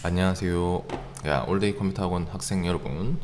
안녕하세요. 올데이 컴퓨터 학원 학생 여러분.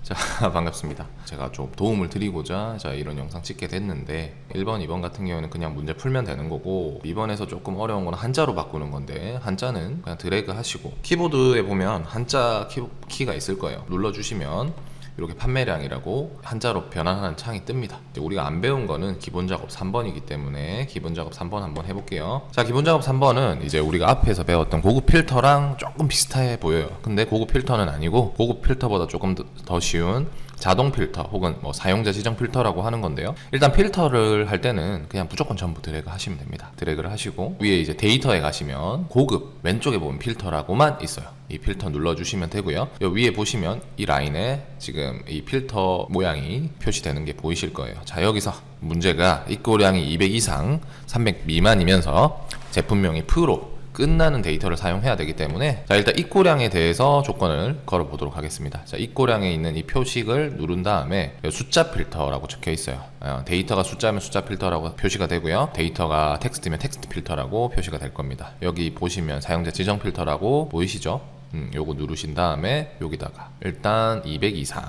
자, 반갑습니다. 제가 좀 도움을 드리고자 이런 영상 찍게 됐는데 1번, 2번 같은 경우에는 그냥 문제 풀면 되는 거고 2번에서 조금 어려운 건 한자로 바꾸는 건데 한자는 그냥 드래그 하시고 키보드에 보면 한자 키가 있을 거예요. 눌러주시면 이렇게 판매량이라고 한자로 변환하는 창이 뜹니다. 우리가 안 배운 거는 기본 작업 3번이기 때문에 기본 작업 3번 한번 해볼게요. 자, 기본 작업 3번은 이제 우리가 앞에서 배웠던 고급 필터랑 조금 비슷해 보여요. 근데 고급 필터는 아니고 고급 필터보다 조금 더 쉬운 자동 필터 혹은 뭐 사용자 지정 필터라고 하는 건데요. 일단 필터를 할 때는 그냥 무조건 전부 드래그 하시면 됩니다. 드래그를 하시고 위에 이제 데이터에 가시면 고급 왼쪽에 보면 필터라고만 있어요. 이 필터 눌러주시면 되고요. 요 위에 보시면 이 라인에 지금 이 필터 모양이 표시되는 게 보이실 거예요. 자, 여기서 문제가 입고량이 200 이상 300 미만이면서 제품명이 프로 끝나는 데이터를 사용해야 되기 때문에 자, 일단 입고량에 대해서 조건을 걸어 보도록 하겠습니다. 자, 입고량에 있는 이 표식을 누른 다음에 숫자 필터라고 적혀 있어요. 데이터가 숫자면 숫자 필터라고 표시가 되고요. 데이터가 텍스트면 텍스트 필터라고 표시가 될 겁니다. 여기 보시면 사용자 지정 필터라고 보이시죠? 요거 누르신 다음에 여기다가 일단 200 이상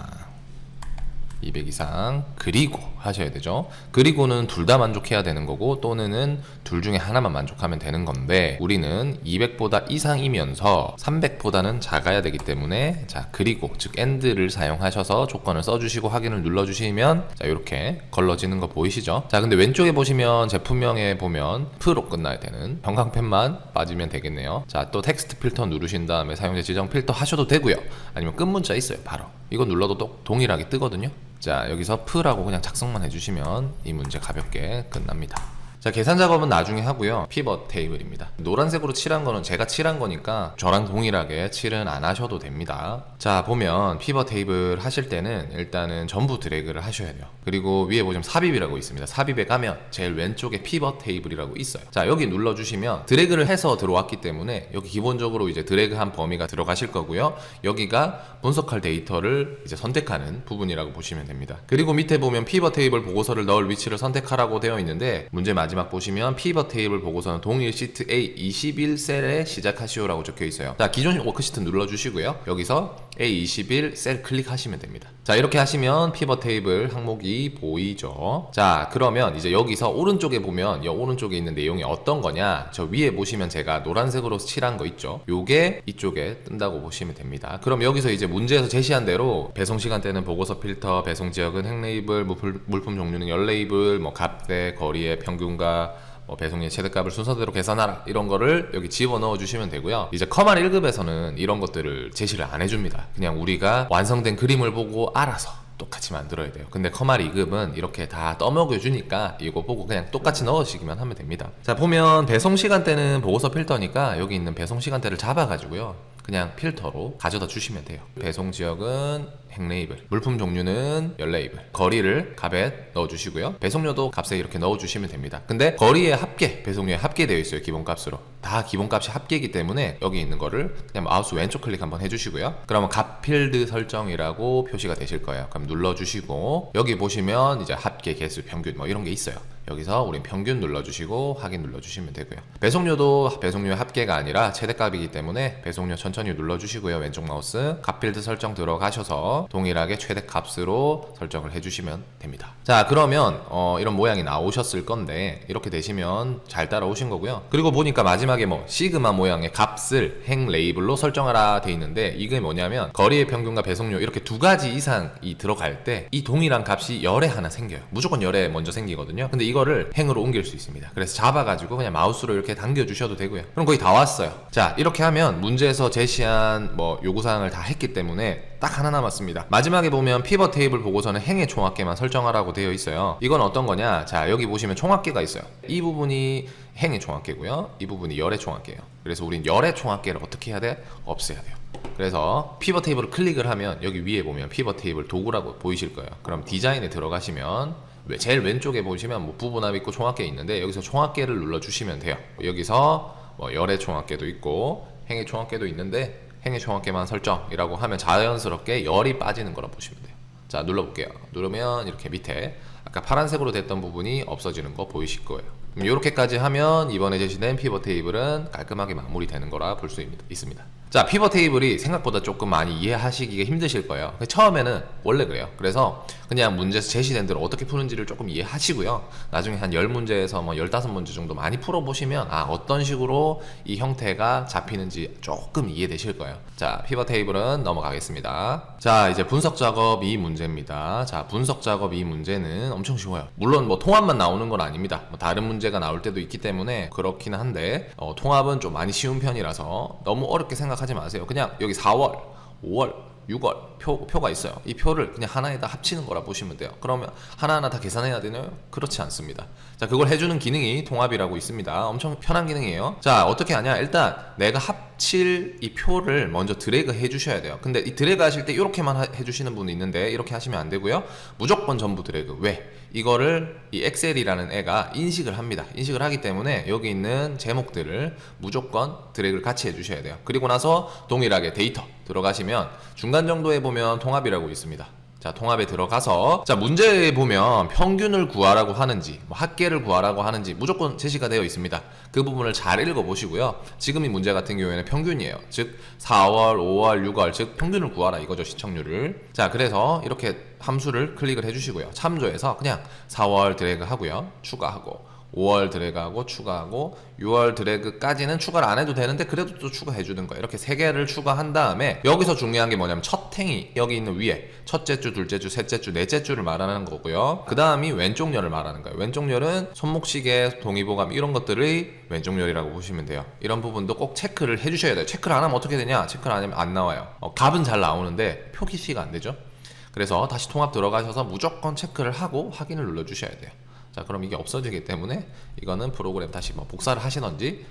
그리고 하셔야 되죠. 그리고는 둘 다 만족해야 되는 거고 또는 둘 중에 하나만 만족하면 되는 건데 우리는 200보다 이상이면서 300보다는 작아야 되기 때문에 자, 그리고 즉 AND를 사용하셔서 조건을 써주시고 확인을 눌러주시면 자, 이렇게 걸러지는 거 보이시죠? 자, 근데 왼쪽에 보시면 제품명에 보면 프로 끝나야 되는 형광펜만 빠지면 되겠네요. 자, 또 텍스트 필터 누르신 다음에 사용자 지정 필터 하셔도 되고요. 아니면 끝 문자 있어요. 바로 이거 눌러도 또 동일하게 뜨거든요. 자, 여기서 프라고 그냥 작성만 해주시면 이 문제 가볍게 끝납니다. 자, 계산 작업은 나중에 하고요. 피벗 테이블입니다. 노란색으로 칠한 거는 제가 칠한 거니까 저랑 동일하게 칠은 안 하셔도 됩니다. 자, 보면 피벗 테이블 하실 때는 일단은 전부 드래그를 하셔야 돼요. 그리고 위에 보시면 삽입이라고 있습니다. 삽입에 가면 제일 왼쪽에 피벗 테이블이라고 있어요. 자, 여기 눌러주시면 드래그를 해서 들어왔기 때문에 여기 기본적으로 이제 드래그한 범위가 들어가실 거고요. 여기가 분석할 데이터를 이제 선택하는 부분이라고 보시면 됩니다. 그리고 밑에 보면 피벗 테이블 보고서를 넣을 위치를 선택하라고 되어 있는데 문제 마지막 보시면 피벗 테이블 보고서는 동일 시트 A21셀에 시작하시오라고 적혀 있어요. 자, 기존 워크시트 눌러주시고요. 여기서 A21 셀 클릭하시면 됩니다. 자, 이렇게 하시면 피벗 테이블 항목이 보이죠. 자, 그러면 이제 여기서 오른쪽에 보면 이 오른쪽에 있는 내용이 어떤 거냐, 저 위에 보시면 제가 노란색으로 칠한 거 있죠. 요게 이쪽에 뜬다고 보시면 됩니다. 그럼 여기서 이제 문제에서 제시한 대로 배송 시간대는 보고서 필터, 배송 지역은 행 레이블, 물품 종류는 열 레이블, 뭐 값대, 거리의 평균과 배송의 최대값을 순서대로 계산하라, 이런 거를 여기 집어넣어 주시면 되고요. 이제 커말 1급에서는 이런 것들을 제시를 안 해줍니다. 그냥 우리가 완성된 그림을 보고 알아서 똑같이 만들어야 돼요. 근데 커말 2급은 이렇게 다 떠먹여 주니까 이거 보고 그냥 똑같이 넣으시기만 하면 됩니다. 자, 보면 배송 시간대는 보고서 필터니까 여기 있는 배송 시간대를 잡아가지고요, 그냥 필터로 가져다 주시면 돼요. 배송 지역은 행 레이블, 물품 종류는 열 레이블, 거리를 값에 넣어주시고요. 배송료도 값에 이렇게 넣어주시면 됩니다. 근데 거리의 합계, 배송료에 합계되어 있어요. 기본값으로 다 기본값이 합계이기 때문에 여기 있는 거를 그냥 마우스 왼쪽 클릭 한번 해주시고요. 그러면 값 필드 설정이라고 표시가 되실 거예요. 그럼 눌러주시고 여기 보시면 이제 합계, 개수, 평균 뭐 이런 게 있어요. 여기서 우린 평균 눌러주시고 확인 눌러주시면 되고요. 배송료도 배송료의 합계가 아니라 최대값이기 때문에 배송료 천천히 눌러주시고요. 왼쪽 마우스 값필드 설정 들어가셔서 동일하게 최대값으로 설정을 해주시면 됩니다. 자, 그러면 이런 모양이 나오셨을 건데 이렇게 되시면 잘 따라오신 거고요. 그리고 보니까 마지막에 뭐 시그마 모양의 값을 행 레이블로 설정하라 돼 있는데 이게 뭐냐면 거리의 평균과 배송료 이렇게 두 가지 이상이 들어갈 때 이 동일한 값이 열에 하나 생겨요. 무조건 열에 먼저 생기거든요. 근데 이거를 행으로 옮길 수 있습니다. 그래서 잡아가지고 그냥 마우스로 이렇게 당겨 주셔도 되고요. 그럼 거의 다 왔어요. 자, 이렇게 하면 문제에서 제시한 뭐 요구사항을 다 했기 때문에 딱 하나 남았습니다. 마지막에 보면 피벗 테이블 보고서는 행의 총합계만 설정하라고 되어 있어요. 이건 어떤 거냐, 자, 여기 보시면 총합계가 있어요. 이 부분이 행의 총합계고요, 이 부분이 열의 총합계예요. 그래서 우린 열의 총합계를 어떻게 해야 돼? 없애야 돼요. 그래서 피벗 테이블을 클릭을 하면 여기 위에 보면 피벗 테이블 도구라고 보이실 거예요. 그럼 디자인에 들어가시면 제일 왼쪽에 보시면 뭐 부분합 있고 총합계 있는데 여기서 총합계를 눌러주시면 돼요. 여기서 뭐 열의 총합계도 있고 행의 총합계도 있는데 행의 총합계만 설정이라고 하면 자연스럽게 열이 빠지는 거라 보시면 돼요. 자, 눌러볼게요. 누르면 이렇게 밑에 아까 파란색으로 됐던 부분이 없어지는 거 보이실 거예요. 이렇게까지 하면 이번에 제시된 피벗 테이블은 깔끔하게 마무리되는 거라 볼 수 있습니다. 자, 피벗 테이블이 생각보다 조금 많이 이해하시기가 힘드실 거예요. 처음에는 원래 그래요. 그래서 그냥 문제에서 제시된 대로 어떻게 푸는지를 조금 이해하시고요. 나중에 한 10문제에서 뭐 15문제 정도 많이 풀어보시면 어떤 식으로 이 형태가 잡히는지 조금 이해되실 거예요. 자, 피벗 테이블은 넘어가겠습니다. 자, 이제 분석 작업 이 문제입니다. 자, 분석 작업 이 문제는 엄청 쉬워요. 물론 뭐 통합만 나오는 건 아닙니다. 뭐 다른 문제가 나올 때도 있기 때문에 그렇긴 한데 통합은 좀 많이 쉬운 편이라서 너무 어렵게 생각하지 마세요. 그냥 여기 4월, 5월, 6월 표가 있어요. 이 표를 그냥 하나에다 합치는 거라 보시면 돼요. 그러면 하나하나 다 계산해야 되나요? 그렇지 않습니다. 자, 그걸 해주는 기능이 통합이라고 있습니다. 엄청 편한 기능이에요. 자, 어떻게 하냐? 일단 내가 합칠 이 표를 먼저 드래그 해주셔야 돼요. 근데 이 드래그 하실 때 이렇게만 해주시는 분이 있는데 이렇게 하시면 안 되고요. 무조건 전부 드래그. 왜? 이거를 이 엑셀이라는 애가 인식을 합니다. 인식을 하기 때문에 여기 있는 제목들을 무조건 드래그를 같이 해주셔야 돼요. 그리고 나서 동일하게 데이터 들어가시면 중간 정도에 보면 통합이라고 있습니다. 자, 통합에 들어가서 자, 문제에 보면 평균을 구하라고 하는지 뭐 합계를 구하라고 하는지 무조건 제시가 되어 있습니다. 그 부분을 잘 읽어보시고요. 지금 이 문제 같은 경우에는 평균이에요. 즉 4월, 5월, 6월 즉 평균을 구하라 이거죠. 시청률을. 자, 그래서 이렇게 함수를 클릭을 해주시고요. 참조해서 그냥 4월 드래그 하고요. 추가하고 5월 드래그하고 추가하고 6월 드래그까지는 추가를 안 해도 되는데 그래도 또 추가해 주는 거예요. 이렇게 3개를 추가한 다음에 여기서 중요한 게 뭐냐면 첫 행이 여기 있는 위에 첫째 주, 둘째 주, 셋째 주, 넷째 주를 말하는 거고요. 그 다음이 왼쪽 열을 말하는 거예요. 왼쪽 열은 손목시계, 동의보감 이런 것들의 왼쪽 열이라고 보시면 돼요. 이런 부분도 꼭 체크를 해주셔야 돼요. 체크를 안 하면 어떻게 되냐? 체크를 안 하면 안 나와요. 값은 잘 나오는데 표기시가 안 되죠. 그래서 다시 통합 들어가셔서 무조건 체크를 하고 확인을 눌러주셔야 돼요. 자, 그럼 이게 없어지기 때문에 이거는 프로그램 다시 뭐 복사를 하시던지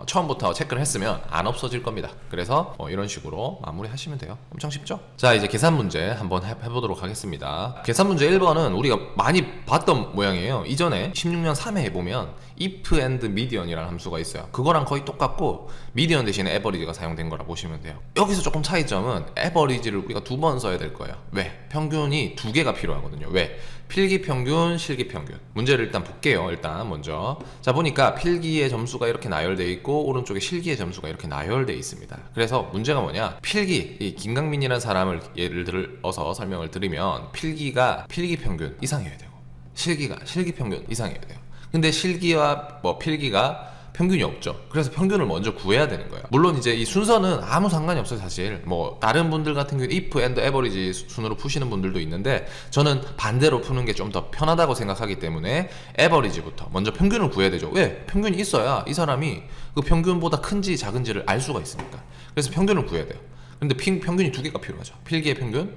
처음부터 체크를 했으면 안 없어질 겁니다. 그래서 이런 식으로 마무리 하시면 돼요. 엄청 쉽죠? 자, 이제 계산 문제 한번 해보도록 하겠습니다. 계산 문제 1번은 우리가 많이 봤던 모양이에요. 이전에 16년 3회 해보면 if and median이라는 함수가 있어요. 그거랑 거의 똑같고 median 대신에 average가 사용된 거라 보시면 돼요. 여기서 조금 차이점은 average를 우리가 2번 써야 될 거예요. 왜? 평균이 2개가 필요하거든요. 왜? 필기평균, 실기평균. 문제를 일단 볼게요. 일단 먼저 자, 보니까 필기의 점수가 이렇게 나열되어 있고 오른쪽에 실기의 점수가 이렇게 나열되어 있습니다. 그래서 문제가 뭐냐? 필기, 이 김강민이라는 사람을 예를 들어서 설명을 드리면 필기가 필기평균 이상이어야 되고 실기가 실기평균 이상이어야 돼요. 근데 실기와 뭐 필기가 평균이 없죠. 그래서 평균을 먼저 구해야 되는 거예요. 물론 이제 이 순서는 아무 상관이 없어요. 사실 뭐 다른 분들 같은 경우에 if and average 순으로 푸시는 분들도 있는데 저는 반대로 푸는 게 좀 더 편하다고 생각하기 때문에 average부터 먼저 평균을 구해야 되죠. 왜? 평균이 있어야 이 사람이 그 평균보다 큰지 작은지를 알 수가 있으니까. 그래서 평균을 구해야 돼요. 근데 평균이 2개가 필요하죠. 필기의 평균,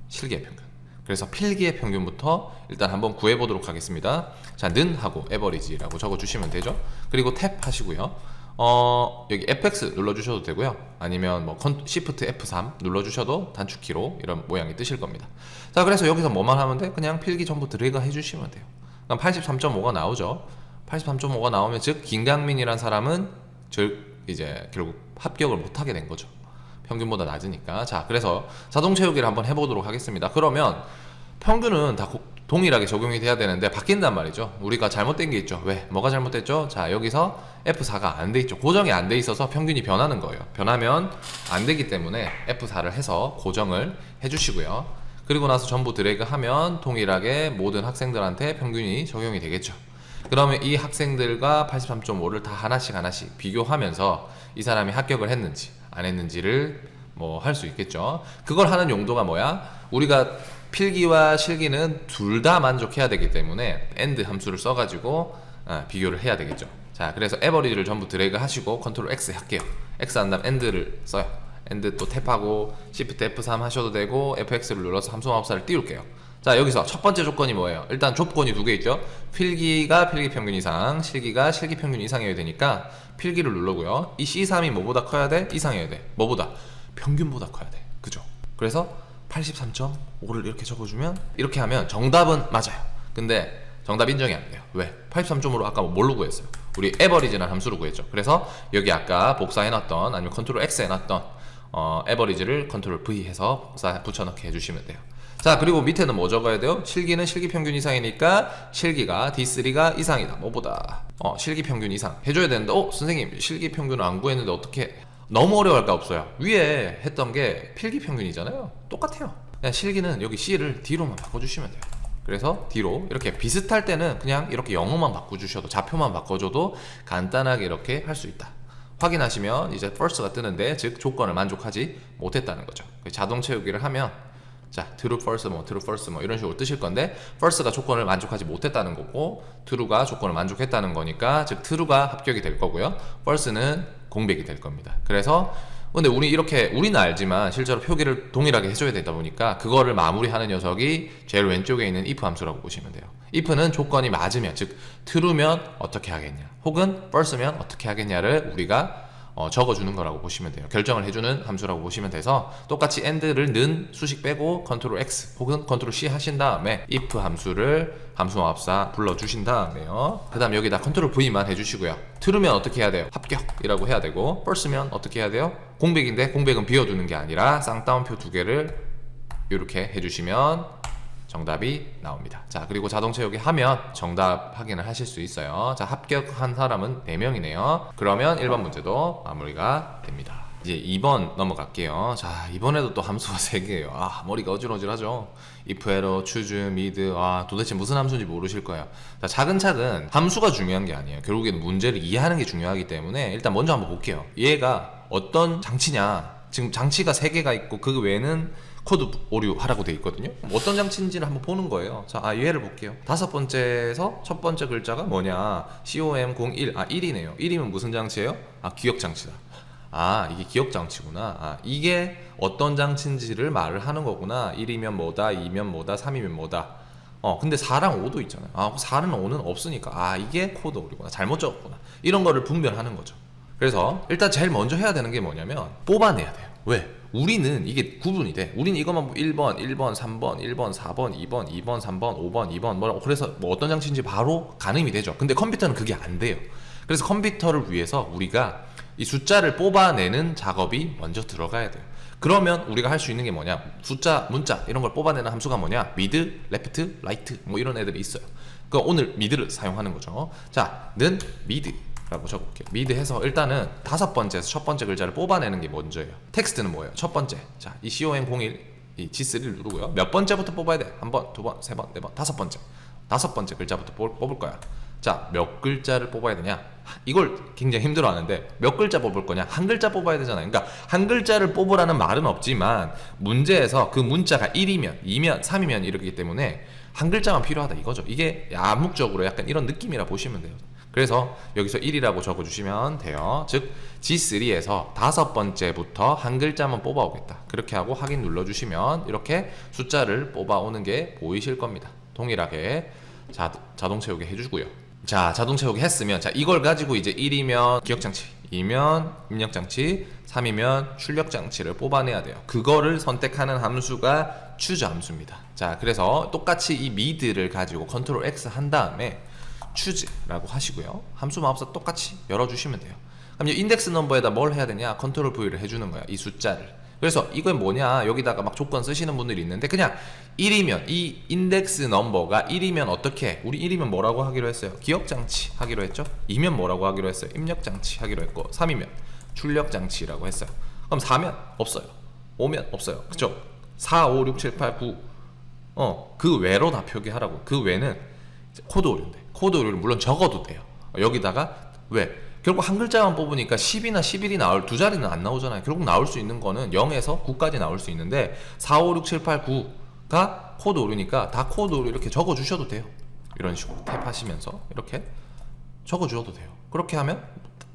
실기의 평균. 그래서 필기의 평균부터 일단 한번 구해보도록 하겠습니다. 자, 는 하고 average라고 적어주시면 되죠. 그리고 탭 하시고요. 여기 fx 눌러주셔도 되고요. 아니면 뭐 Shift F3 눌러주셔도 단축키로 이런 모양이 뜨실 겁니다. 자, 그래서 여기서 뭐만 하면 돼? 그냥 필기 전부 드래그 해주시면 돼요. 그럼 83.5가 나오죠. 83.5가 나오면 즉 김강민이란 사람은 이제 결국 합격을 못하게 된 거죠. 평균보다 낮으니까. 자, 그래서 자동 채우기를 한번 해보도록 하겠습니다. 그러면 평균은 다 동일하게 적용이 돼야 되는데 바뀐단 말이죠. 우리가 잘못된 게 있죠. 왜? 뭐가 잘못됐죠? 자, 여기서 F4가 안 돼 있죠. 고정이 안 돼 있어서 평균이 변하는 거예요. 변하면 안 되기 때문에 F4를 해서 고정을 해주시고요. 그리고 나서 전부 드래그 하면 동일하게 모든 학생들한테 평균이 적용이 되겠죠. 그러면 이 학생들과 83.5를 다 하나씩 비교하면서 이 사람이 합격을 했는지 안 했는지를 뭐 할 수 있겠죠. 그걸 하는 용도가 뭐야? 우리가 필기와 실기는 둘 다 만족해야 되기 때문에 AND 함수를 써가지고 비교를 해야 되겠죠. 자, 그래서 average를 전부 드래그 하시고 컨트롤 X 할게요. X 한 다음 AND를 써요. AND 또 탭하고 Shift F3 하셔도 되고 FX를 눌러서 함수마법사를 띄울게요. 자, 여기서 첫 번째 조건이 뭐예요? 일단 조건이 2개 있죠. 필기가 필기평균 이상, 실기가 실기평균 이상이어야 되니까 필기를 누르고요. 이 C3이 뭐보다 커야 돼? 이상이어야 돼. 뭐보다? 평균보다 커야 돼. 그죠? 그래서 83.5를 이렇게 적어주면 이렇게 하면 정답은 맞아요. 근데 정답 인정이 안 돼요. 왜? 83.5로 아까 뭘로 구했어요? 우리 average라는 함수로 구했죠. 그래서 여기 아까 복사해놨던 아니면 컨트롤 X 해놨던 average를 컨트롤 V 해서 복사 붙여넣기 해주시면 돼요. 자, 그리고 밑에는 뭐 적어야 돼요? 실기는 실기평균 이상이니까 실기가 D3가 이상이다. 뭐보다 실기평균 이상 해줘야 되는데 선생님 실기평균을 안 구했는데 어떻게 너무 어려워할 거 없어요. 위에 했던 게 필기 평균이잖아요. 똑같아요. 그냥 실기는 여기 C를 D로만 바꿔주시면 돼요. 그래서 D로 이렇게 비슷할 때는 그냥 이렇게 영어만 바꿔주셔도, 좌표만 바꿔줘도 간단하게 이렇게 할 수 있다. 확인하시면 이제 false가 뜨는데, 즉 조건을 만족하지 못했다는 거죠. 자동 채우기를 하면 자, true, false, true, false 이런 식으로 뜨실 건데, false가 조건을 만족하지 못했다는 거고, true가 조건을 만족했다는 거니까, 즉 true가 합격이 될 거고요, false는 공백이 될 겁니다. 그래서 근데 우리는 알지만 실제로 표기를 동일하게 해줘야 되다 보니까 그거를 마무리하는 녀석이 제일 왼쪽에 있는 if 함수라고 보시면 돼요. if는 조건이 맞으면, 즉 true면 어떻게 하겠냐, 혹은 false면 어떻게 하겠냐를 우리가 적어주는 거라고 보시면 돼요. 결정을 해주는 함수라고 보시면 돼서, 똑같이 and를 는 수식 빼고 Ctrl X 혹은 Ctrl C 하신 다음에 if 함수를 함수마법사 불러주신 다음에요, 그 다음 여기다 Ctrl V만 해주시고요. true면 어떻게 해야 돼요? 합격이라고 해야 되고, false면 어떻게 해야 돼요? 공백인데, 공백은 비워두는 게 아니라 쌍따옴표 두 개를 이렇게 해주시면 정답이 나옵니다. 자, 그리고 자동 채우기 하면 정답 확인을 하실 수 있어요. 자, 합격한 사람은 4명이네요. 그러면 1번 문제도 마무리가 됩니다. 이제 2번 넘어갈게요. 자, 이번에도 또 함수가 3개예요. 머리가 어질어질하죠. if, error, choose, mid. 도대체 무슨 함수인지 모르실 거예요. 자, 차근차근 함수가 중요한 게 아니에요. 결국에는 문제를 이해하는 게 중요하기 때문에 일단 먼저 한번 볼게요. 얘가 어떤 장치냐. 지금 장치가 3개가 있고 그 외에는 코드 오류하라고 돼 있거든요. 어떤 장치인지를 한번 보는 거예요. 자, 예를 볼게요. 5번째에서 첫 번째 글자가 뭐냐, COM01. 1이네요. 1이면 무슨 장치예요? 기억 장치다. 이게 기억 장치구나. 이게 어떤 장치인지를 말을 하는 거구나. 1이면 뭐다, 2면 뭐다, 3이면 뭐다. 근데 4랑 5도 있잖아요. 4는 5는 없으니까 이게 코드 오류구나, 잘못 적었구나, 이런 거를 분별하는 거죠. 그래서 일단 제일 먼저 해야 되는 게 뭐냐면 뽑아내야 돼요. 왜? 우리는 이게 구분이 돼. 우리는 이것만 1번, 1번, 3번, 1번, 4번, 2번, 2번, 3번, 5번, 2번 그래서 어떤 장치인지 바로 가늠이 되죠. 근데 컴퓨터는 그게 안 돼요. 그래서 컴퓨터를 위해서 우리가 이 숫자를 뽑아내는 작업이 먼저 들어가야 돼요. 그러면 우리가 할 수 있는 게 뭐냐, 숫자, 문자 이런 걸 뽑아내는 함수가 뭐냐, mid, left, right 이런 애들이 있어요. 그러니까 오늘 mid를 사용하는 거죠. 자, 는 mid 라고 적어볼게요. 미드 해서 일단은 5번째에서 첫 번째 글자를 뽑아내는 게 먼저예요. 텍스트는 뭐예요? 첫 번째. 자, 이 COM01 이 G3를 누르고요. 몇 번째부터 뽑아야 돼? 1번, 2번, 3번, 4번, 5번째. 5번째 글자부터 뽑을 거야. 자, 몇 글자를 뽑아야 되냐? 이걸 굉장히 힘들어 하는데, 몇 글자 뽑을 거냐? 한 글자 뽑아야 되잖아요. 그러니까 한 글자를 뽑으라는 말은 없지만 문제에서 그 문자가 1이면, 2면, 3이면 이렇기 때문에 한 글자만 필요하다 이거죠. 이게 암묵적으로 약간 이런 느낌이라 보시면 돼요. 그래서 여기서 1이라고 적어주시면 돼요. 즉 G3에서 5번째부터 한 글자만 뽑아오겠다, 그렇게 하고 확인 눌러주시면 이렇게 숫자를 뽑아오는 게 보이실 겁니다. 동일하게 자동 채우기 해주고요. 자, 자동 채우기 했으면, 자, 이걸 가지고 이제 1이면 기억장치, 2면 입력장치, 3이면 출력장치를 뽑아내야 돼요. 그거를 선택하는 함수가 choose 함수입니다. 자, 그래서 똑같이 이 mid를 가지고 Ctrl X 한 다음에 choose라고 하시고요. 함수 마법사 똑같이 열어주시면 돼요. 그럼 이 인덱스 넘버에다 뭘 해야 되냐, Ctrl V를 해주는 거야, 이 숫자를. 그래서 이건 뭐냐, 여기다가 막 조건 쓰시는 분들이 있는데, 그냥 1이면 이 인덱스 넘버가 1이면 어떻게, 우리 1이면 뭐라고 하기로 했어요? 기억장치 하기로 했죠. 2면 뭐라고 하기로 했어요? 입력장치 하기로 했고, 3이면 출력장치라고 했어요. 그럼 4면 없어요, 5면 없어요, 그쵸? 4, 5, 6, 7, 8, 9 그 외로 다 표기하라고. 그 외는 코드 오류인데, 코드 오류를 물론 적어도 돼요. 여기다가 왜? 결국 한 글자만 뽑으니까 10이나 11이 나올, 두 자리는 안 나오잖아요. 결국 나올 수 있는 거는 0에서 9까지 나올 수 있는데 4, 5, 6, 7, 8, 9가 코드 오류니까 다 코드 오류 이렇게 적어 주셔도 돼요. 이런 식으로 탭하시면서 이렇게 적어 주셔도 돼요. 그렇게 하면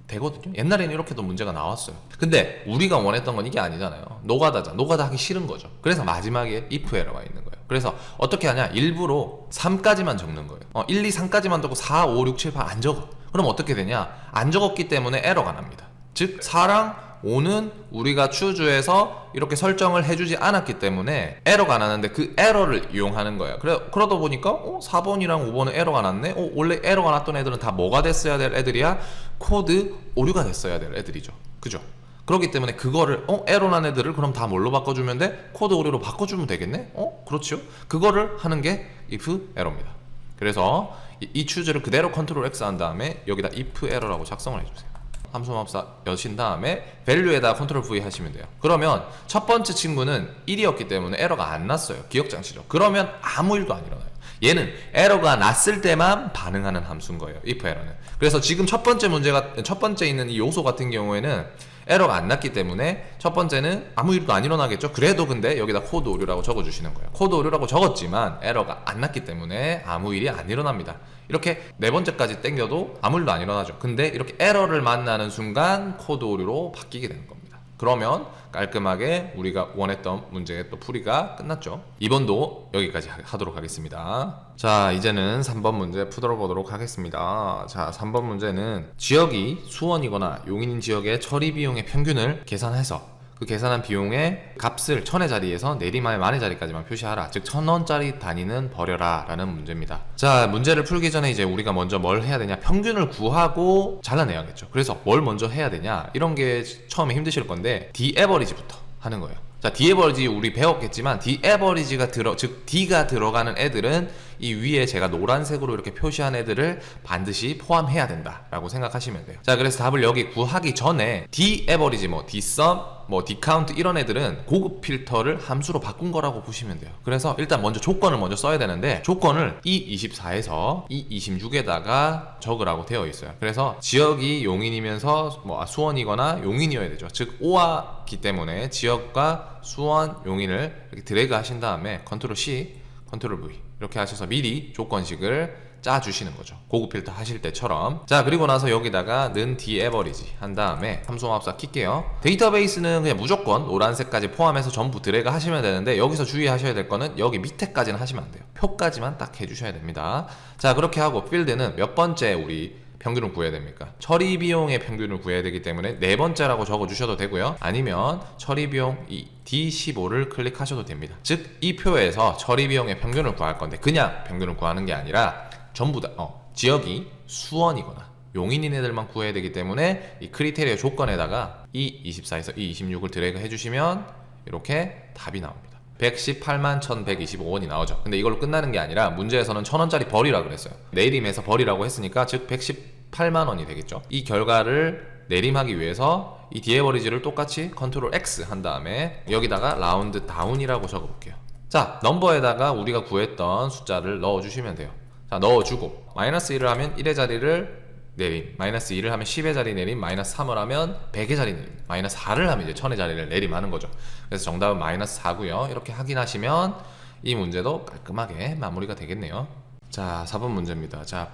되거든요. 옛날에는 이렇게도 문제가 나왔어요. 근데 우리가 원했던 건 이게 아니잖아요. 노가다잖아. 노가다 하기 싫은 거죠. 그래서 마지막에 if 에러가 있는 거예요. 그래서 어떻게 하냐, 일부러 3까지만 적는 거예요. 1, 2, 3까지만 적고 4, 5, 6, 7, 8 안 적어. 그럼 어떻게 되냐, 안 적었기 때문에 에러가 납니다. 즉 4랑 5는 우리가 choose에서 이렇게 설정을 해주지 않았기 때문에 에러가 나는데, 그 에러를 이용하는 거예요. 그러다 보니까 4번이랑 5번은 에러가 났네. 원래 에러가 났던 애들은 다 뭐가 됐어야 될 애들이야? 코드 오류가 됐어야 될 애들이죠. 그죠? 그렇기 때문에 그거를 에러 난 애들을 그럼 다 뭘로 바꿔주면 돼? 코드 오류로 바꿔주면 되겠네? 그렇죠? 그거를 하는 게 if 에러입니다. 그래서 이 choose를 그대로 Ctrl X 한 다음에 여기다 if 에러라고 작성을 해주세요. 함수마법사 여신 다음에 value에다 컨트롤 V 하시면 돼요. 그러면 첫 번째 친구는 1이었기 때문에 에러가 안 났어요. 기억장치죠. 그러면 아무 일도 안 일어나요. 얘는 에러가 났을 때만 반응하는 함수인 거예요. if 에러는. 그래서 지금 첫 번째 있는 이 요소 같은 경우에는 에러가 안 났기 때문에 첫 번째는 아무 일도 안 일어나겠죠. 그래도 근데 여기다 코드 오류라고 적어주시는 거예요. 코드 오류라고 적었지만 에러가 안 났기 때문에 아무 일이 안 일어납니다. 이렇게 네 번째까지 땡겨도 아무 일도 안 일어나죠. 근데 이렇게 에러를 만나는 순간 코드 오류로 바뀌게 되는 겁니다. 그러면 깔끔하게 우리가 원했던 문제의 또 풀이가 끝났죠. 2번도 여기까지 하도록 하겠습니다. 자, 이제는 3번 문제 풀어보도록 하겠습니다. 자, 3번 문제는 지역이 수원이거나 용인인 지역의 처리 비용의 평균을 계산해서 그 계산한 비용의 값을 1000의 자리에서 내림하여 만의 자리까지만 표시하라. 즉 1000원짜리 단위는 버려라 라는 문제입니다. 자, 문제를 풀기 전에 이제 우리가 먼저 뭘 해야 되냐, 평균을 구하고 잘라내야겠죠. 그래서 뭘 먼저 해야 되냐, 이런 게 처음에 힘드실 건데 디에버리지부터 하는 거예요. 자, 디에버리지 우리 배웠겠지만 디에버리지가 즉 D가 들어가는 애들은 이 위에 제가 노란색으로 이렇게 표시한 애들을 반드시 포함해야 된다라고 생각하시면 돼요. 자, 그래서 답을 여기 구하기 전에 디에버리지, Dsum, Dcount 이런 애들은 고급 필터를 함수로 바꾼 거라고 보시면 돼요. 그래서 일단 먼저 조건을 먼저 써야 되는데 조건을 E24에서 E26에다가 적으라고 되어 있어요. 그래서 지역이 용인이면서 수원이거나 용인이어야 되죠. 즉 O화기 때문에 지역과 수원, 용인을 이렇게 드래그 하신 다음에 컨트롤 C, 컨트롤 V 이렇게 하셔서 미리 조건식을 짜주시는 거죠. 고급 필터 하실 때처럼. 자, 그리고 나서 여기다가 는 디에버리지 한 다음에 함수마법사 킬게요. 데이터베이스는 그냥 무조건 노란색까지 포함해서 전부 드래그 하시면 되는데 여기서 주의하셔야 될 거는 여기 밑에까지는 하시면 안 돼요. 표까지만 딱 해주셔야 됩니다. 자, 그렇게 하고 필드는 몇 번째 우리 평균을 구해야 됩니까? 처리 비용의 평균을 구해야 되기 때문에 네 번째라고 적어주셔도 되고요. 아니면 처리 비용 이 D15를 클릭하셔도 됩니다. 즉 이 표에서 처리 비용의 평균을 구할 건데 그냥 평균을 구하는 게 아니라 전부 다 지역이 수원이거나 용인인 애들만 구해야 되기 때문에 이 크리테리아 조건에다가 E24에서 E26을 드래그 해주시면 이렇게 답이 나옵니다. 118만 1125원이 나오죠. 근데 이걸로 끝나는 게 아니라 문제에서는 1000원짜리 버리라 그랬어요. 내림해서 버리라고 했으니까 즉 118만 원이 되겠죠. 이 결과를 내림하기 위해서 이 디에버리지를 똑같이 컨트롤 X 한 다음에 여기다가 라운드 다운이라고 적어 볼게요. 자, 넘버에다가 우리가 구했던 숫자를 넣어 주시면 돼요. 자, 넣어주고 마이너스 1을 하면 1의 자리를 내림, 마이너스 2를 하면 10의 자리 내림, 마이너스 3을 하면 100의 자리 내림, 마이너스 4를 하면 이제 1000의 자리를 내림하는 거죠. 그래서 정답은 마이너스 4고요. 이렇게 확인하시면 이 문제도 깔끔하게 마무리가 되겠네요. 자, 4번 문제입니다. 자,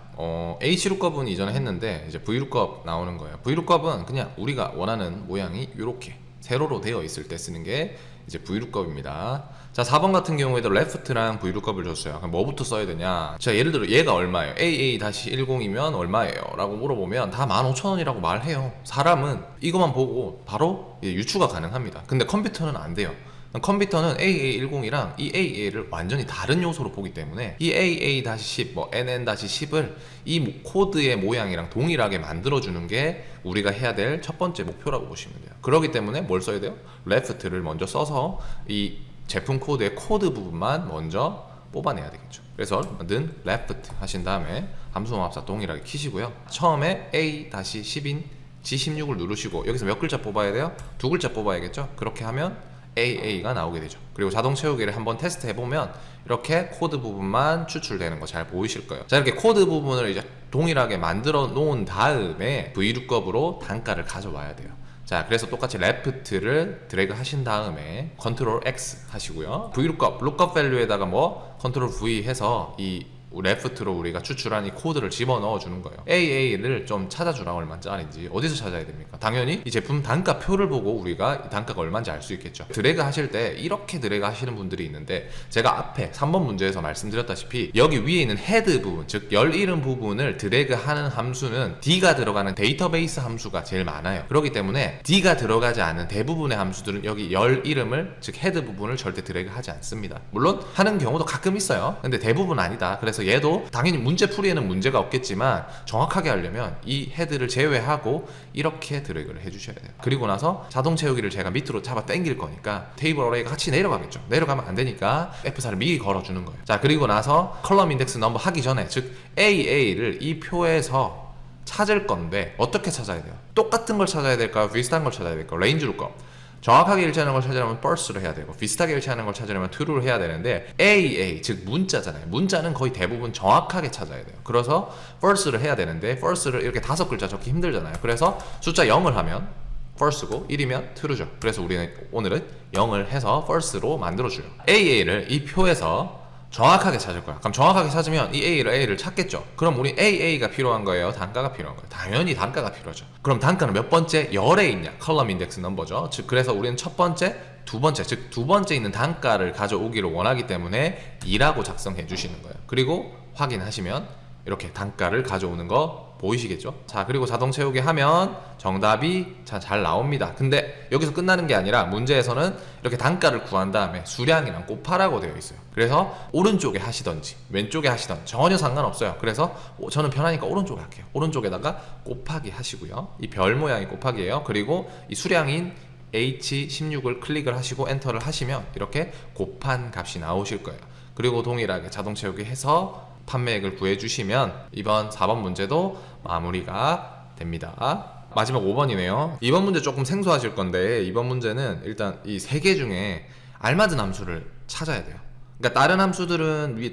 H룩업은 이전에 했는데 이제 V룩업 나오는 거예요. V룩업은 그냥 우리가 원하는 모양이 이렇게 세로로 되어 있을 때 쓰는 게 이제 V룩업입니다. 자, 4번 같은 경우에도 left랑 V룩업을 줬어요. 그럼 뭐부터 써야 되냐? 자, 예를 들어 얘가 얼마예요? AA-10이면 얼마예요? 라고 물어보면 다 15,000원이라고 말해요. 사람은 이것만 보고 바로 유추가 가능합니다. 근데 컴퓨터는 안 돼요. 컴퓨터는 AA10이랑 이 AA를 완전히 다른 요소로 보기 때문에 이 AA-10, NN-10을 이 코드의 모양이랑 동일하게 만들어주는 게 우리가 해야 될 첫 번째 목표라고 보시면 돼요. 그렇기 때문에 뭘 써야 돼요? left를 먼저 써서 이 제품 코드의 코드 부분만 먼저 뽑아내야 되겠죠. 그래서 는 left 하신 다음에 함수마법사 동일하게 키시고요. 처음에 A-10인 G16을 누르시고 여기서 몇 글자 뽑아야 돼요? 두 글자 뽑아야겠죠? 그렇게 하면 AA가 나오게 되죠. 그리고 자동 채우기를 한번 테스트 해보면 이렇게 코드 부분만 추출되는 거 잘 보이실 거예요. 자, 이렇게 코드 부분을 이제 동일하게 만들어 놓은 다음에 V룩업으로 단가를 가져와야 돼요. 자, 그래서 똑같이 left를 드래그 하신 다음에 컨트롤 X 하시고요. V룩업, 룩업 밸류에다가 컨트롤 V 해서 이 left로 우리가 추출한 이 코드를 집어넣어 주는 거예요. AA를 좀 찾아주라. 얼마짜리인지 어디서 찾아야 됩니까? 당연히 이 제품 단가표를 보고 우리가 이 단가가 얼마인지 알 수 있겠죠. 드래그 하실 때 이렇게 드래그 하시는 분들이 있는데 제가 앞에 3번 문제에서 말씀드렸다시피 여기 위에 있는 헤드 부분, 즉 열 잃은 부분을 드래그 하는 함수는 D가 들어가는 데이터베이스 함수가 제일 많아요. 그렇기 때문에 D가 들어가지 않은 대부분의 함수들은 여기 열 잃음을, 즉 헤드 부분을 절대 드래그 하지 않습니다. 물론 하는 경우도 가끔 있어요. 근데 대부분 아니다. 그래서 얘도 당연히 문제 풀이에는 문제가 없겠지만 정확하게 하려면 이 헤드를 제외하고 이렇게 드래그를 해주셔야 돼요. 그리고 나서 자동 채우기를 제가 밑으로 잡아 당길 거니까 테이블 어레이가 같이 내려가겠죠. 내려가면 안 되니까 F4를 미리 걸어주는 거예요. 자, 그리고 나서 컬럼 인덱스 넘버 하기 전에, 즉 AA를 이 표에서 찾을 건데 어떻게 찾아야 돼요? 똑같은 걸 찾아야 될까요? 비슷한 걸 찾아야 될까요? 레인지 룩업. 정확하게 일치하는 걸 찾으려면 false를 해야 되고 비슷하게 일치하는 걸 찾으려면 true를 해야 되는데 AA 즉 문자잖아요. 문자는 거의 대부분 정확하게 찾아야 돼요. 그래서 false를 해야 되는데 false를 이렇게 5글자 적기 힘들잖아요. 그래서 숫자 0을 하면 false고 1이면 true죠. 그래서 우리는 오늘은 0을 해서 false로 만들어줘요. AA를 이 표에서 정확하게 찾을 거야. 그럼 정확하게 찾으면 이 A를 찾겠죠. 그럼 우리 AA가 필요한 거예요? 단가가 필요한 거예요? 당연히 단가가 필요하죠. 그럼 단가는 몇 번째? 열에 있냐? 컬럼 인덱스 넘버죠. 즉 그래서 우리는 첫 번째, 두 번째, 즉 두 번째 있는 단가를 가져오기를 원하기 때문에 2라고 작성해 주시는 거예요. 그리고 확인하시면 이렇게 단가를 가져오는 거 보이시겠죠? 자, 그리고 자동 채우기 하면 정답이 잘 나옵니다. 근데 여기서 끝나는 게 아니라 문제에서는 이렇게 단가를 구한 다음에 수량이랑 곱하라고 되어 있어요. 그래서 오른쪽에 하시던지 왼쪽에 하시던 전혀 상관없어요. 그래서 저는 편하니까 오른쪽에 할게요. 오른쪽에다가 곱하기 하시고요. 이 별 모양이 곱하기예요. 그리고 이 수량인 H16을 클릭을 하시고 엔터를 하시면 이렇게 곱한 값이 나오실 거예요. 그리고 동일하게 자동 채우기 해서 판매액을 구해주시면 이번 4번 문제도 마무리가 됩니다. 마지막 5번이네요. 이번 문제 조금 생소하실 건데 이번 문제는 일단 이 3개 중에 알맞은 함수를 찾아야 돼요. 그러니까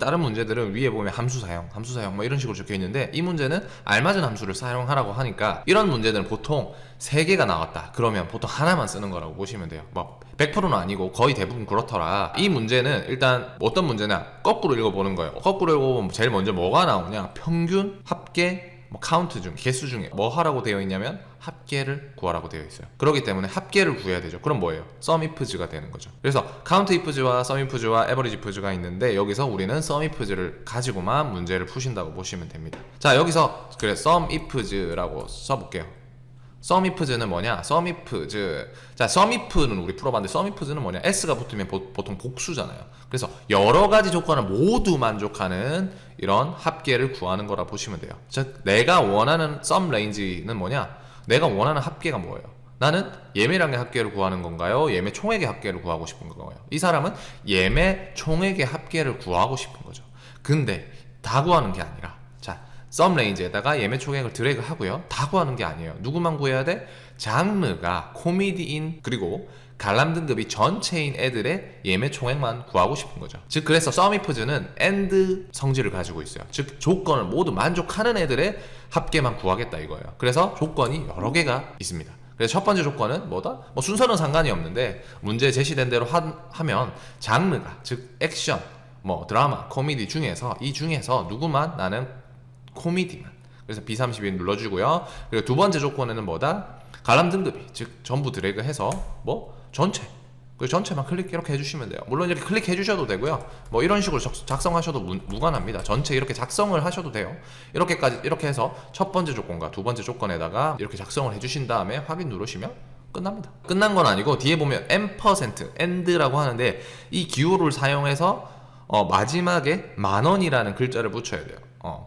다른 문제들은 위에 보면 함수 사용 뭐 이런 식으로 적혀 있는데 이 문제는 알맞은 함수를 사용하라고 하니까 이런 문제들은 보통 3개가 나왔다. 그러면 보통 하나만 쓰는 거라고 보시면 돼요. 뭐 100%는 아니고 거의 대부분 그렇더라. 이 문제는 일단 어떤 문제냐? 거꾸로 읽어보는 거예요. 거꾸로 읽어보면 제일 먼저 뭐가 나오냐? 평균, 합계, 뭐 카운트 중, 개수 중에 뭐 하라고 되어 있냐면 합계를 구하라고 되어 있어요. 그렇기 때문에 합계를 구해야 되죠. 그럼 뭐예요? sum ifs가 되는 거죠. 그래서 count ifs와 sum ifs와 average ifs가 있는데 여기서 우리는 sum ifs를 가지고만 문제를 푸신다고 보시면 됩니다. 자, 여기서 그래 sum ifs라고 써볼게요. sum ifs는 뭐냐? sum ifs. 자, sum if는 우리 풀어봤는데 sum ifs는 뭐냐? s가 붙으면 보통 복수잖아요. 그래서 여러 가지 조건을 모두 만족하는 이런 합계를 구하는 거라 보시면 돼요. 즉, 내가 원하는 sum range는 뭐냐? 내가 원하는 합계가 뭐예요? 나는 예매량의 합계를 구하는 건가요? 예매 총액의 합계를 구하고 싶은 건가요? 이 사람은 예매 총액의 합계를 구하고 싶은 거죠. 근데 다 구하는 게 아니라 sum range에다가 예매 총액을 드래그 하고요. 다 구하는 게 아니에요. 누구만 구해야 돼? 장르가 코미디인 그리고 관람 등급이 전체인 애들의 예매 총액만 구하고 싶은 거죠. 즉 그래서 sum ifs는 and 성질을 가지고 있어요. 즉 조건을 모두 만족하는 애들의 합계만 구하겠다 이거예요. 그래서 조건이 여러 개가 있습니다. 그래서 첫 번째 조건은 뭐다? 뭐 순서는 상관이 없는데 문제 제시된 대로 하면 장르가 즉 액션, 뭐 드라마, 코미디 중에서 이 중에서 누구만 나는 코미디만. 그래서 B31 눌러주고요. 그리고 두 번째 조건에는 뭐다? 관람 등급이 즉 전부 드래그해서 뭐 전체 그 전체만 클릭 이렇게 해주시면 돼요. 물론 이렇게 클릭해 주셔도 되고요. 뭐 이런 식으로 작성하셔도 무관합니다. 전체 이렇게 작성을 하셔도 돼요. 이렇게 해서 첫 번째 조건과 두 번째 조건에다가 이렇게 작성을 해주신 다음에 확인 누르시면 끝납니다. 끝난 건 아니고 뒤에 보면&and라고 하는데 이 기호를 사용해서 마지막에 10,000원이라는 글자를 붙여야 돼요.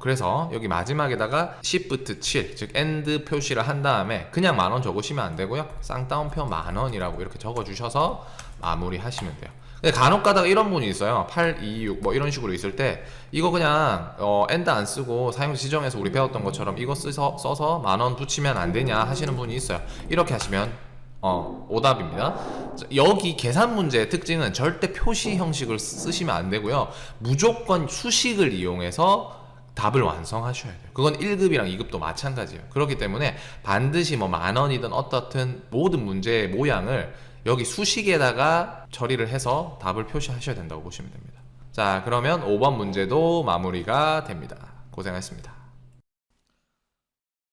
그래서 여기 마지막에다가 Shift 7, 즉 AND 표시를 한 다음에 그냥 10,000원 적으시면 안 되고요. 쌍따옴표 10,000원이라고 이렇게 적어주셔서 마무리 하시면 돼요. 근데 간혹 가다가 이런 분이 있어요. 826 뭐 이런 식으로 있을 때 이거 그냥 AND 안 쓰고 사용자 지정에서 우리 배웠던 것처럼 이거 써서 10,000원 붙이면 안 되냐 하시는 분이 있어요. 이렇게 하시면 오답입니다. 여기 계산 문제의 특징은 절대 표시 형식을 쓰시면 안 되고요. 무조건 수식을 이용해서 답을 완성하셔야 돼요. 그건 1급이랑 2급도 마찬가지예요. 그렇기 때문에 반드시 뭐 10,000원이든 어떻든 모든 문제의 모양을 여기 수식에다가 처리를 해서 답을 표시하셔야 된다고 보시면 됩니다. 자, 그러면 5번 문제도 마무리가 됩니다. 고생하셨습니다.